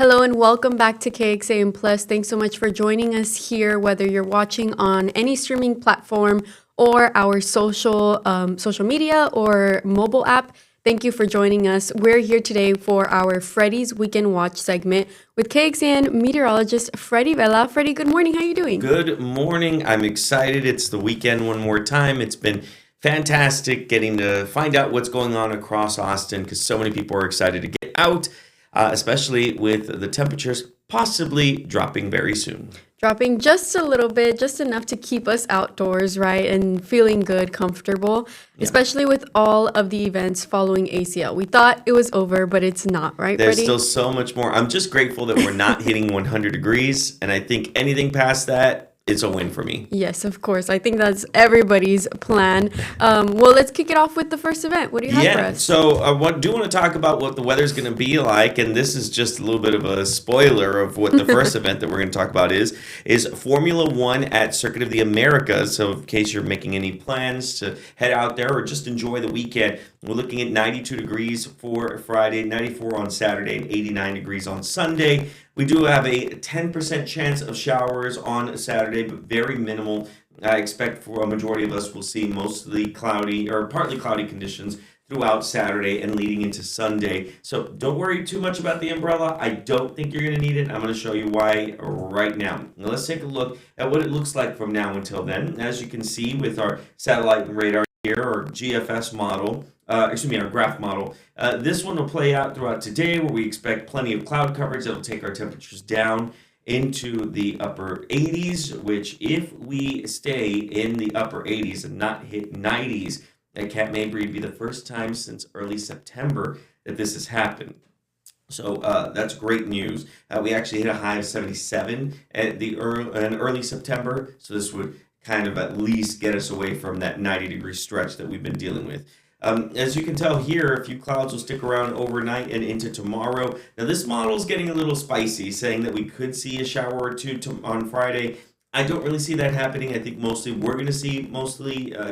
Hello and welcome back to KXAN Plus. Thanks so much for joining us here, whether you're watching on any streaming platform or our social media or mobile app. Thank you for joining us. We're here today for our Freddy's Weekend Watch segment with KXAN meteorologist Freddy Vella. Freddy, good morning. How are you doing? Good morning. I'm excited. It's the weekend one more time. It's been fantastic getting to find out what's going on across Austin because so many people are excited to get out, especially with the temperatures possibly dropping very soon. Dropping just a little bit, just enough to keep us outdoors, right? And feeling good, comfortable, especially with all of the events following ACL. We thought it was over, but it's not, right, There's Freddy? still so much more. I'm just grateful that we're not hitting 100 degrees, and I think anything past that, it's a win for me. Yes, of course. I think that's everybody's plan. Well, let's kick it off with the first event. What do you have for us? So I do want to talk about what the weather's going to be like, and this is just a little bit of a spoiler of what the first event that we're going to talk about is Formula One at Circuit of the Americas. So in case you're making any plans to head out there or just enjoy the weekend, we're looking at 92 degrees for Friday, 94 on Saturday, and 89 degrees on Sunday. We do have a 10% chance of showers on Saturday, but very minimal. I expect for a majority of us will see mostly cloudy or partly cloudy conditions throughout Saturday and leading into Sunday. So don't worry too much about the umbrella. I don't think you're going to need it. I'm going to show you why right now. Now let's take a look at what it looks like from now until then. As you can see with our satellite and radar here, or GFS model, our graph model. This one will play out throughout today where we expect plenty of cloud coverage that will take our temperatures down into the upper 80s, which if we stay in the upper 80s and not hit 90s, that may be the first time since early September that this has happened. So that's great news. We actually hit a high of 77 at in early September, so this would kind of at least get us away from that 90-degree stretch that we've been dealing with. As you can tell here, a few clouds will stick around overnight and into tomorrow. Now, this model is getting a little spicy, saying that we could see a shower or two on Friday. I don't really see that happening. I think we're going to see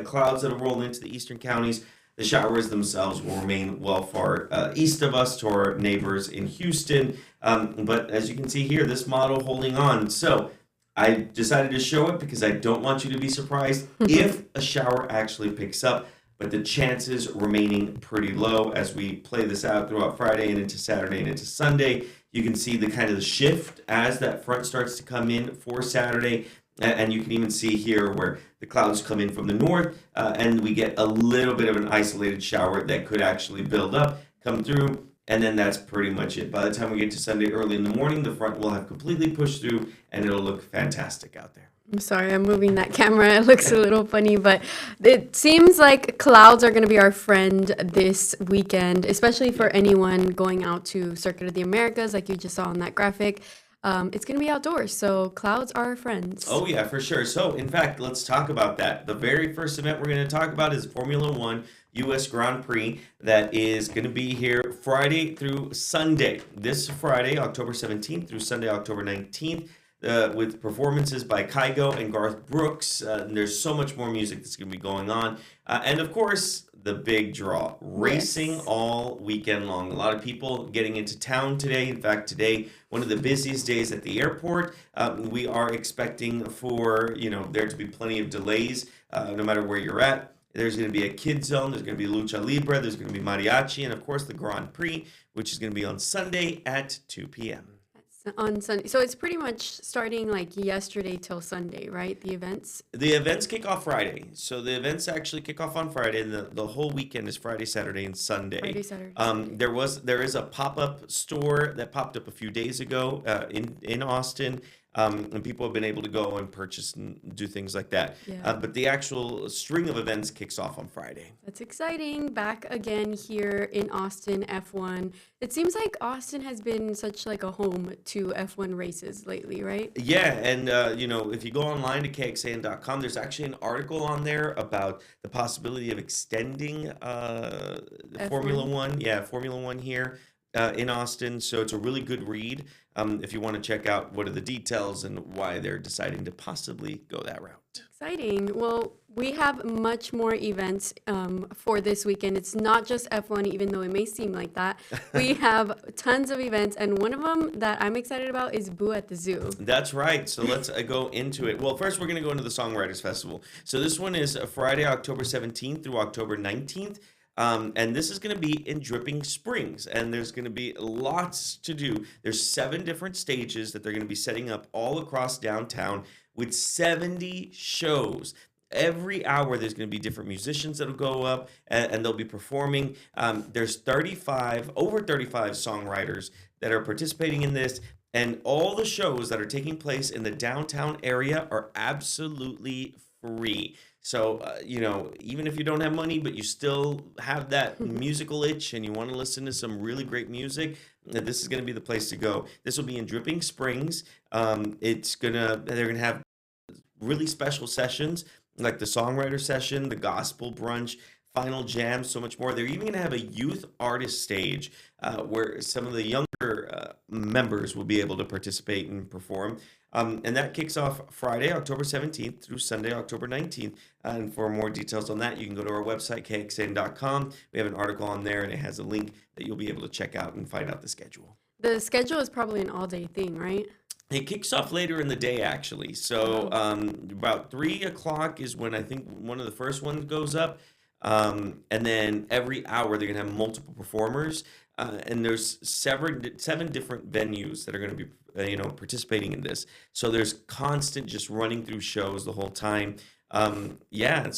clouds that will roll into the eastern counties. The showers themselves will remain well far east of us to our neighbors in Houston. But as you can see here, this model holding on. So I decided to show it because I don't want you to be surprised if a shower actually picks up. But the chances remaining pretty low as we play this out throughout Friday and into Saturday and into Sunday. You can see the kind of the shift as that front starts to come in for Saturday. And you can even see here where the clouds come in from the north and we get a little bit of an isolated shower that could actually build up, come through, and then that's pretty much it. By the time we get to Sunday early in the morning, the front will have completely pushed through and it'll look fantastic out there. I'm sorry, I'm moving that camera. It looks a little funny, but it seems like clouds are going to be our friend this weekend, especially for anyone going out to Circuit of the Americas, like you just saw on that graphic. It's going to be outdoors, so clouds are our friends. Oh, yeah, for sure. So, in fact, let's talk about that. The very first event we're going to talk about is Formula One U.S. Grand Prix that is going to be here Friday through Sunday. This Friday, October 17th through Sunday, October 19th. With performances by Kygo and Garth Brooks. There's so much more music that's going to be going on. And of course, the big draw, racing all weekend long. A lot of people getting into town today. In fact, today, one of the busiest days at the airport. We are expecting for, there to be plenty of delays no matter where you're at. There's going to be a kids zone. There's going to be lucha libre. There's going to be mariachi. And of course, the Grand Prix, which is going to be on Sunday at 2 p.m. On Sunday. So it's pretty much starting like yesterday till Sunday, right? The events? The events kick off Friday. So the events actually kick off on Friday, and the whole weekend is Friday, Saturday, and Sunday. Friday, Saturday. There is a pop-up store that popped up a few days ago in Austin. And people have been able to go and purchase and do things like that. Yeah. But the actual string of events kicks off on Friday. That's exciting. Back again here in Austin, F1. It seems like Austin has been such like a home to F1 races lately, right? Yeah, and if you go online to KXAN.com, there's actually an article on there about the possibility of extending Formula One. Yeah, Formula One here in Austin. So it's a really good read if you want to check out what are the details and why they're deciding to possibly go that route. Exciting. Well, We have much more events for this weekend. It's not just F1, even though it may seem like that. We have tons of events, and one of them that I'm excited about is Boo at the Zoo. That's right. So let's go into it. Well, first we're going to go into the Songwriters Festival. So this one is Friday, October 17th through October 19th. And this is going to be in Dripping Springs, and there's going to be lots to do. There's 7 different stages that they're going to be setting up all across downtown with 70 shows. Every hour there's going to be different musicians that'll go up and they'll be performing. There's over 35 songwriters that are participating in this. And all the shows that are taking place in the downtown area are absolutely free. So, even if you don't have money, but you still have that musical itch and you want to listen to some really great music, this is going to be the place to go. This will be in Dripping Springs. They're going to have really special sessions like the songwriter session, the gospel brunch, final jam, so much more. They're even going to have a youth artist stage where some of the younger members will be able to participate and perform. And that kicks off Friday, October 17th through Sunday, October 19th. And for more details on that, you can go to our website, KXAN.com. We have an article on there, and it has a link that you'll be able to check out and find out the schedule. The schedule is probably an all-day thing, right? It kicks off later in the day, actually. So about 3 o'clock is when I think one of the first ones goes up. And then every hour they're going to have multiple performers. And there's seven different venues that are going to be participating in this. So there's constant just running through shows the whole time. So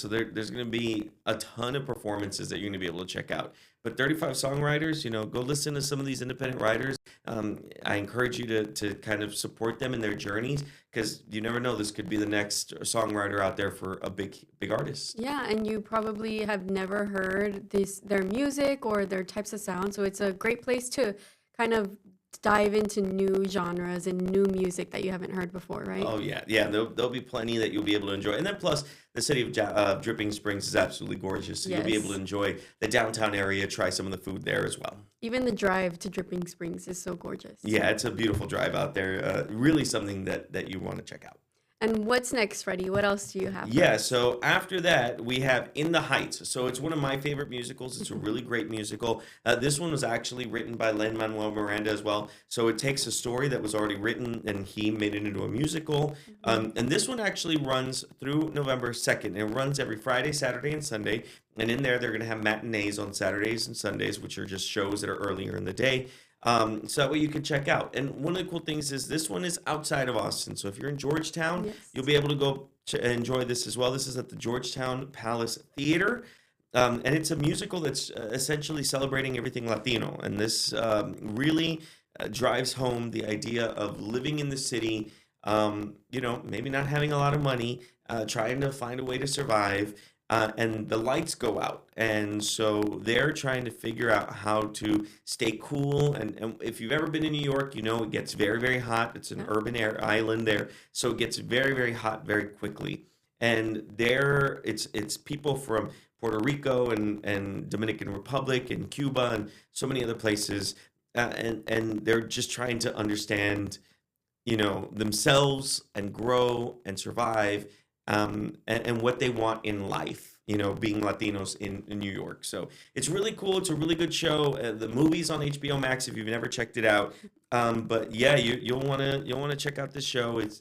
there's going to be a ton of performances that you're going to be able to check out. But 35 songwriters, go listen to some of these independent writers. I encourage you to kind of support them in their journeys, because you never know, this could be the next songwriter out there for a big artist. Yeah, and you probably have never heard their music or their types of sound, so it's a great place to kind of dive into new genres and new music that you haven't heard before, right? Oh, yeah. Yeah, there'll be plenty that you'll be able to enjoy. And then plus, the city of Dripping Springs is absolutely gorgeous. So You'll be able to enjoy the downtown area, try some of the food there as well. Even the drive to Dripping Springs is so gorgeous. Yeah, it's a beautiful drive out there. Really something that you want to check out. And what's next, Freddy? What else do you have? Yeah, so after that, we have In the Heights. So it's one of my favorite musicals. It's a really great musical. This one was actually written by Lin-Manuel Miranda as well. So it takes a story that was already written, and he made it into a musical. And this one actually runs through November 2nd. It runs every Friday, Saturday, and Sunday. And in there, they're going to have matinees on Saturdays and Sundays, which are just shows that are earlier in the day. So that way you can check out. And one of the cool things is this one is outside of Austin. So if you're in Georgetown, you'll be able to go enjoy this as well. This is at the Georgetown Palace Theater. And it's a musical that's essentially celebrating everything Latino. And this really drives home the idea of living in the city, maybe not having a lot of money, trying to find a way to survive. And the lights go out. And so they're trying to figure out how to stay cool. And if you've ever been in New York, it gets very, very hot. It's an urban island there. So it gets very, very hot very quickly. And there, it's people from Puerto Rico and Dominican Republic and Cuba and so many other places. And they're just trying to understand, themselves and grow and survive. And what they want in life, being Latinos in New York. So it's really cool. It's a really good show. The movie's on HBO Max if you've never checked it out. But yeah, you'll want to check out this show. It's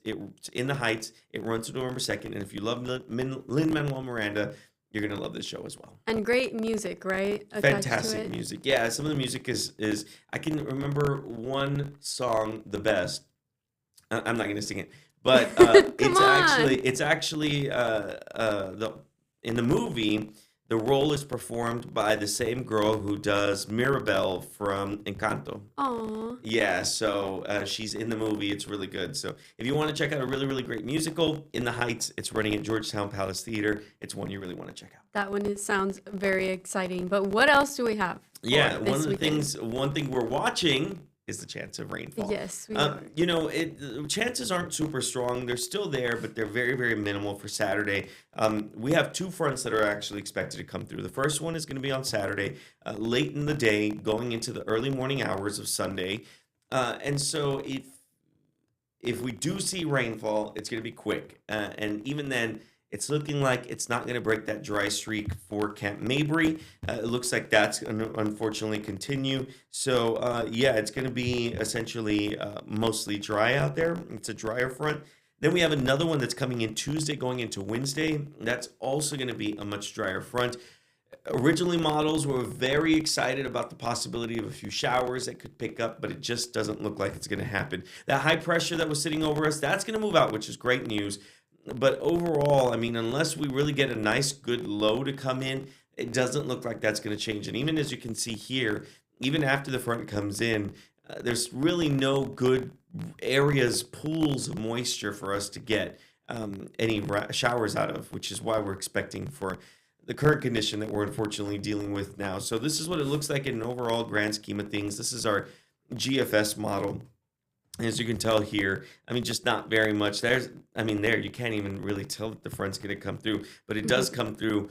In the Heights. It runs to November 2nd. And if you love Lin-Manuel Miranda, you're going to love this show as well. And great music, right? Fantastic music. Yeah, some of the music is I can remember one song the best. I'm not going to sing it. But it's actually in the movie, the role is performed by the same girl who does Mirabel from Encanto. Aww. Yeah, so she's in the movie. It's really good. So if you want to check out a really, really great musical, In the Heights, it's running at Georgetown Palace Theater. It's one you really want to check out. That one sounds very exciting. But what else do we have? Yeah, one thing we're watching is the chance of rainfall. Yes, we are. Chances aren't super strong. They're still there, but they're very, very minimal for Saturday. We have 2 fronts that are actually expected to come through. The first one is going to be on Saturday, late in the day, going into the early morning hours of Sunday. And so if we do see rainfall, it's going to be quick. And even then, It's looking like it's not going to break that dry streak for Camp Mabry. It looks like that's going to unfortunately continue. So, yeah, it's going to be essentially mostly dry out there. It's a drier front. Then we have another one that's coming in Tuesday, going into Wednesday. That's also going to be a much drier front. Originally, models were very excited about the possibility of a few showers that could pick up, but it just doesn't look like it's going to happen. That high pressure that was sitting over us, that's going to move out, which is great news. But overall, I mean, unless we really get a nice, good low to come in, it doesn't look like that's going to change. And even as you can see here, even after the front comes in, there's really no good areas, pools of moisture for us to get any showers out of, which is why we're expecting for the current condition that we're unfortunately dealing with now. So this is what it looks like in an overall grand scheme of things. This is our GFS model. As you can tell here, I mean, just not very much. There, you can't even really tell that the front's going to come through, but it does come through.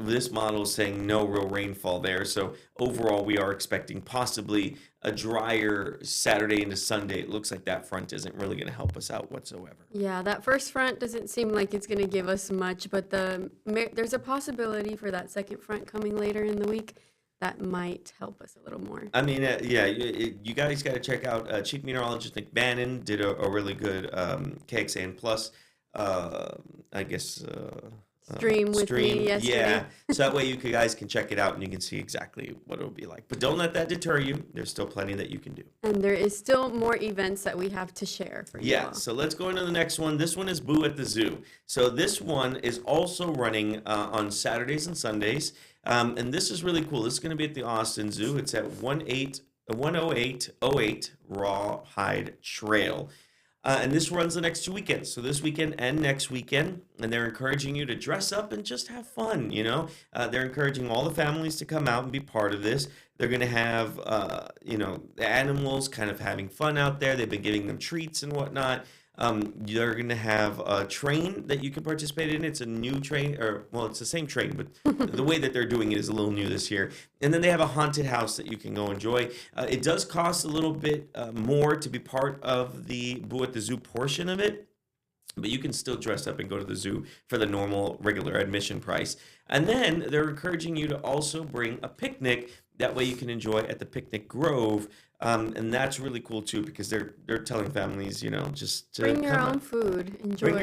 This model is saying no real rainfall there. So overall, we are expecting possibly a drier Saturday into Sunday. It looks like that front isn't really going to help us out whatsoever. Yeah, that first front doesn't seem like it's going to give us much, but there's a possibility for that second front coming later in the week that might help us a little more. I mean, yeah, you guys got to check out Chief Meteorologist Nick Bannon did a really good KXAN Plus, I guess, stream with me yesterday. Yeah, so that way you guys can check it out and you can see exactly what it'll be like. But don't let that deter you. There's still plenty that you can do. And there is still more events that we have to share for you all. So let's go into the next one. This one is Boo at the Zoo. So this one is also running on Saturdays and Sundays. And this is really cool. This is going to be at the Austin Zoo. It's at 10808 Rawhide Trail. And this runs the next 2 weekends. So this weekend and next weekend. And they're encouraging you to dress up and just have fun, you know. They're encouraging all the families to come out and be part of this. They're going to have, the animals kind of having fun out there. They've been giving them treats and whatnot. You're going to have a train that you can participate in. It's a new train, it's the same train, but the way that they're doing it is a little new this year. And then they have a haunted house that you can go enjoy. It does cost a little bit more to be part of the Boo at the Zoo portion of it. But you can still dress up and go to the zoo for the normal, regular admission price. And then they're encouraging you to also bring a picnic. That way you can enjoy at the Picnic Grove. And that's really cool, too, because they're telling families, just to bring your own food. Enjoy. Bring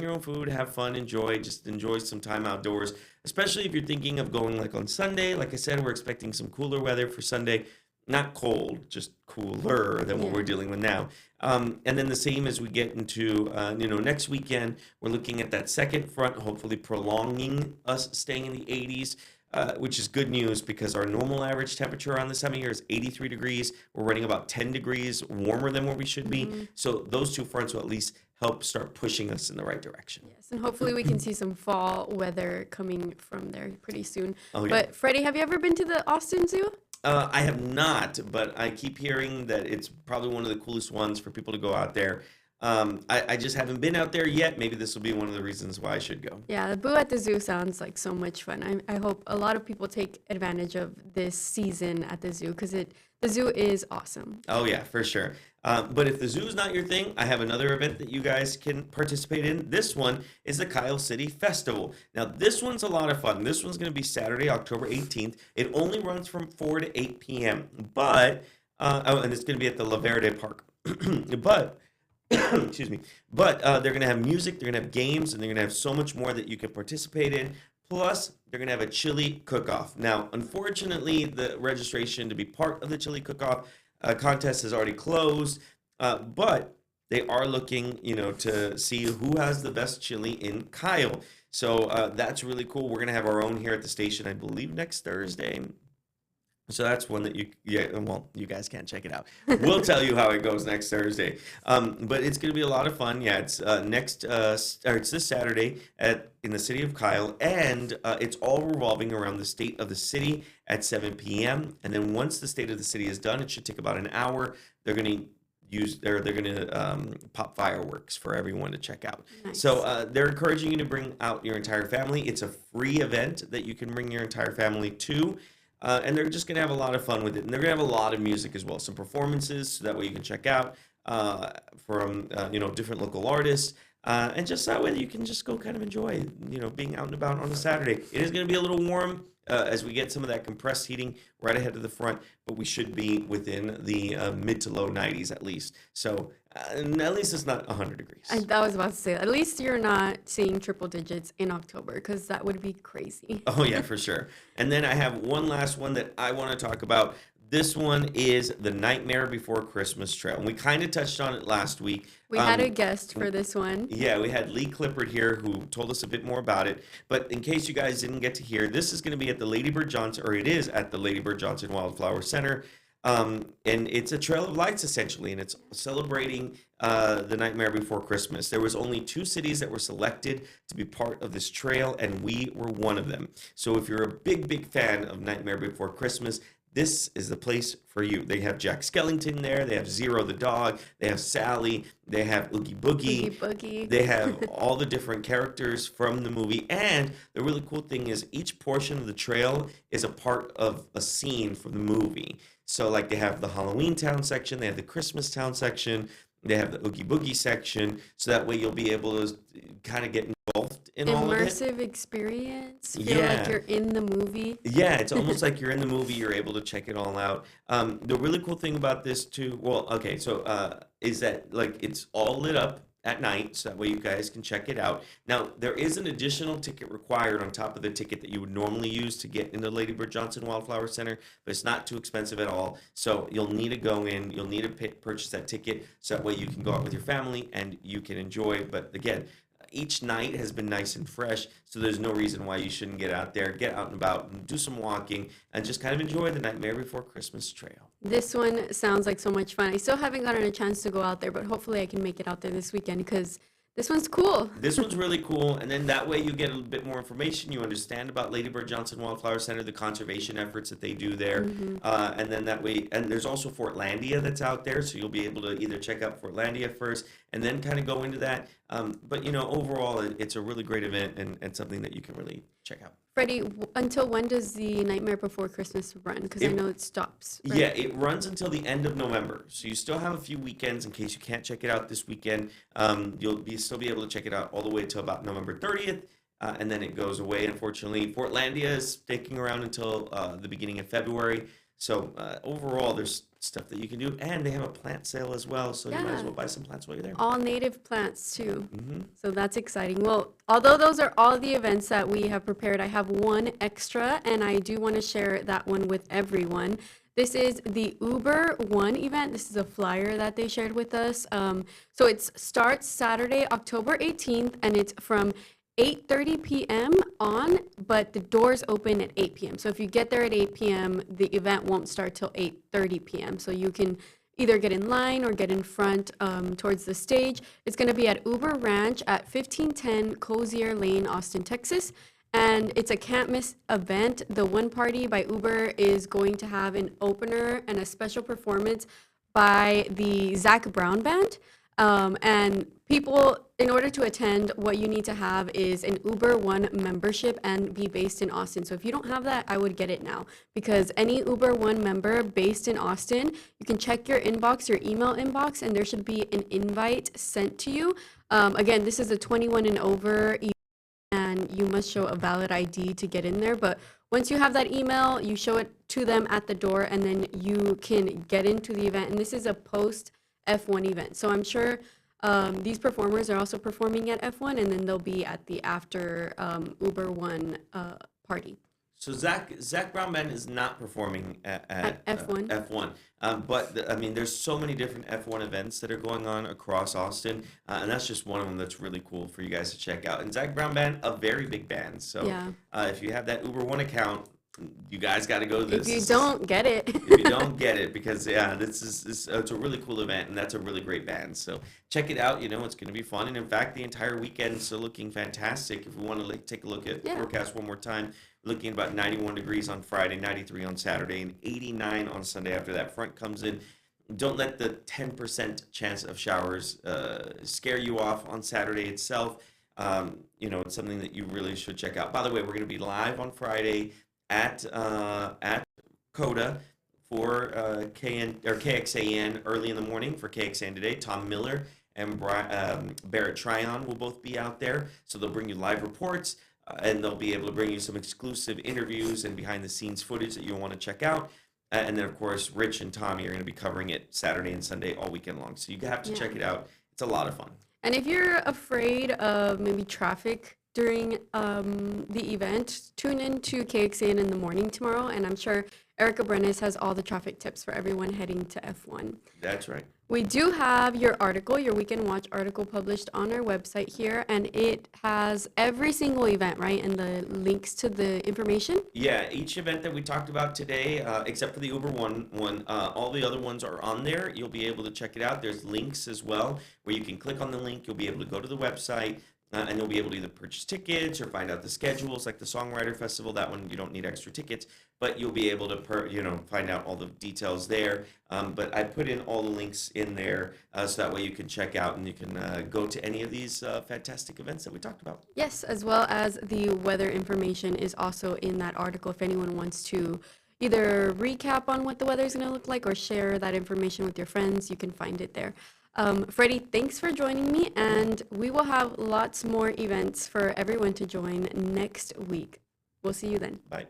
your own food, have fun, enjoy some time outdoors. Especially if you're thinking of going like on Sunday. Like I said, we're expecting some cooler weather for Sunday. Not cold, just cooler than what we're dealing with now. And then the same as we get into, next weekend, we're looking at that second front, hopefully prolonging us staying in the 80s, which is good news because our normal average temperature around this time of year is 83 degrees. We're running about 10 degrees warmer than where we should be. Mm-hmm. So those two fronts will at least help start pushing us in the right direction. Yes, and hopefully we can see some fall weather coming from there pretty soon. Oh, yeah. But Freddy, have you ever been to the Austin Zoo? I have not, but I keep hearing that it's probably one of the coolest ones for people to go out there. I just haven't been out there yet. Maybe this will be one of the reasons why I should go. Yeah, the Boo at the Zoo sounds like so much fun. I hope a lot of people take advantage of this season at the zoo because the zoo is awesome. Oh, yeah, for sure. But if the zoo is not your thing, I have another event that you guys can participate in. This one is the Kyle City Festival. Now, this one's a lot of fun. This one's going to be Saturday, October 18th. It only runs from 4 to 8 p.m. And it's going to be at the La Verde Park. But... excuse me. But they're going to have music, they're going to have games, and they're going to have so much more that you can participate in. Plus, they're going to have a chili cook-off. Now, unfortunately, the registration to be part of the chili cook-off contest is already closed. But they are looking, to see who has the best chili in Kyle. So that's really cool. We're going to have our own here at the station, I believe, next Thursday. So that's one that you guys can't check it out. We'll tell you how it goes next Thursday. But it's going to be a lot of fun. Yeah, it's it's this Saturday in the city of Kyle, and it's all revolving around the state of the city at 7 p.m. And then once the state of the city is done, it should take about an hour. They're going to pop fireworks for everyone to check out. Nice. So they're encouraging you to bring out your entire family. It's a free event that you can bring your entire family to. And they're just going to have a lot of fun with it. And they're going to have a lot of music as well. Some performances, so that way you can check out from different local artists. and just that way you can just go kind of enjoy, being out and about on a Saturday. It is going to be a little warm as we get some of that compressed heating right ahead of the front, but we should be within the mid to low 90s at least. So at least it's not 100 degrees. I was about to say, at least you're not seeing triple digits in October, because that would be crazy. Oh, yeah, for sure. And then I have one last one that I want to talk about. This one is the Nightmare Before Christmas Trail. And we kind of touched on it last week. We had a guest for this one. Yeah, we had Lee Clippard here who told us a bit more about it. But in case you guys didn't get to hear, this is going to be at the Lady Bird Johnson, or it is at the Lady Bird Johnson Wildflower Center. And it's a Trail of Lights, essentially, and it's celebrating the Nightmare Before Christmas. There was only 2 cities that were selected to be part of this trail, and we were one of them. So if you're a big, big fan of Nightmare Before Christmas, this is the place for you. They have Jack Skellington there. They have Zero the dog. They have Sally. They have Oogie Boogie. Oogie Boogie. They have all the different characters from the movie. And the really cool thing is each portion of the trail is a part of a scene from the movie. So like they have the Halloween Town section. They have the Christmas Town section. They have the Oogie Boogie section. So that way you'll be able to kind of get involved in all of it. Immersive experience. Feel like you're in the movie. Yeah, it's almost like you're in the movie. You're able to check it all out. The really cool thing about this too, is that like it's all lit up at night, so that way you guys can check it out. Now, there is an additional ticket required on top of the ticket that you would normally use to get into Lady Bird Johnson Wildflower Center, but it's not too expensive at all. So you'll need to go in, you'll need to purchase that ticket, so that way you can go out with your family and you can enjoy. But again, each night has been nice and fresh, so there's no reason why you shouldn't get out there, get out and about, and do some walking, and just kind of enjoy the Nightmare Before Christmas Trail. This one sounds like so much fun. I still haven't gotten a chance to go out there, but hopefully I can make it out there this weekend, because this one's cool. This one's really cool, and then that way you get a bit more information. You understand about Lady Bird Johnson Wildflower Center, the conservation efforts that they do there, and then that way, and there's also Fortlandia that's out there, so you'll be able to either check out Fortlandia first and then kind of go into that. But overall, it's a really great event and something that you can really check out. Freddie, until when does the Nightmare Before Christmas run? Because I know it stops. Right? Yeah, it runs until the end of November. So you still have a few weekends in case you can't check it out this weekend. You'll still be able to check it out all the way till about November 30th. And then it goes away, unfortunately. Fortlandia is sticking around until the beginning of February. So overall, there's stuff that you can do. And they have a plant sale as well. So you might as well buy some plants while you're there. All native plants, too. So that's exciting. Well, although those are all the events that we have prepared, I have one extra, and I do want to share that one with everyone. This is the Uber One event. This is a flyer that they shared with us. So it starts Saturday, October 18th, and it's from 8:30 p.m. on, but the doors open at 8 p.m. So if you get there at 8 p.m., the event won't start till 8:30 p.m. So you can either get in line or get in front towards the stage. It's going to be at Uber Ranch at 1510 Cozier Lane, Austin, Texas. And it's a can't miss event. The One Party by Uber is going to have an opener and a special performance by the Zach Brown Band. And people, in order to attend, what you need to have is an Uber One membership and be based in Austin. So if you don't have that, I would get it now, because any Uber One member based in Austin, you can check your inbox, your email inbox, and there should be an invite sent to you. Again, this is a 21 and over event, and you must show a valid ID to get in there. But once you have that email, you show it to them at the door, and then you can get into the event. And this is a post F1 event. So I'm sure these performers are also performing at F1, and then they'll be at the after Uber One party. So Zach Brown Band is not performing at F1. F1. But I mean, there's so many different F1 events that are going on across Austin, and that's just one of them that's really cool for you guys to check out. And Zach Brown Band, a very big band. So if you have that Uber One account, you guys got to go to this. If you don't get it. If you don't get it, because it's a really cool event, and that's a really great band. So check it out. It's going to be fun, and in fact, the entire weekend is looking fantastic. If we want to take a look at the forecast one more time, we're looking at about 91 degrees on Friday, 93 on Saturday, and 89 on Sunday after that front comes in. Don't let the 10% chance of showers scare you off on Saturday itself. It's something that you really should check out. By the way, we're going to be live on Friday at COTA for KXAN early in the morning for KXAN today. Tom Miller and Barrett Tryon will both be out there. So they'll bring you live reports, and they'll be able to bring you some exclusive interviews and behind-the-scenes footage that you'll want to check out. And then, of course, Rich and Tommy are going to be covering it Saturday and Sunday all weekend long. So you have to check it out. It's a lot of fun. And if you're afraid of maybe traffic during the event, tune in to KXAN in the morning tomorrow, and I'm sure Erica Brenes has all the traffic tips for everyone heading to F1. That's right. We do have your article, your Weekend Watch article published on our website here, and it has every single event, right, and the links to the information? Yeah, each event that we talked about today, except for the Uber one, all the other ones are on there. You'll be able to check it out. There's links as well where you can click on the link. You'll be able to go to the website. And you'll be able to either purchase tickets or find out the schedules, like the Songwriter Festival. That one you don't need extra tickets, but you'll be able to find out all the details there. But I put in all the links in there so that way you can check out and you can go to any of these fantastic events that we talked about. Yes, as well as the weather information is also in that article if anyone wants to either recap on what the weather is going to look like or share that information with your friends. You can find it there. Freddy, thanks for joining me, and we will have lots more events for everyone to join next week. We'll see you then. Bye.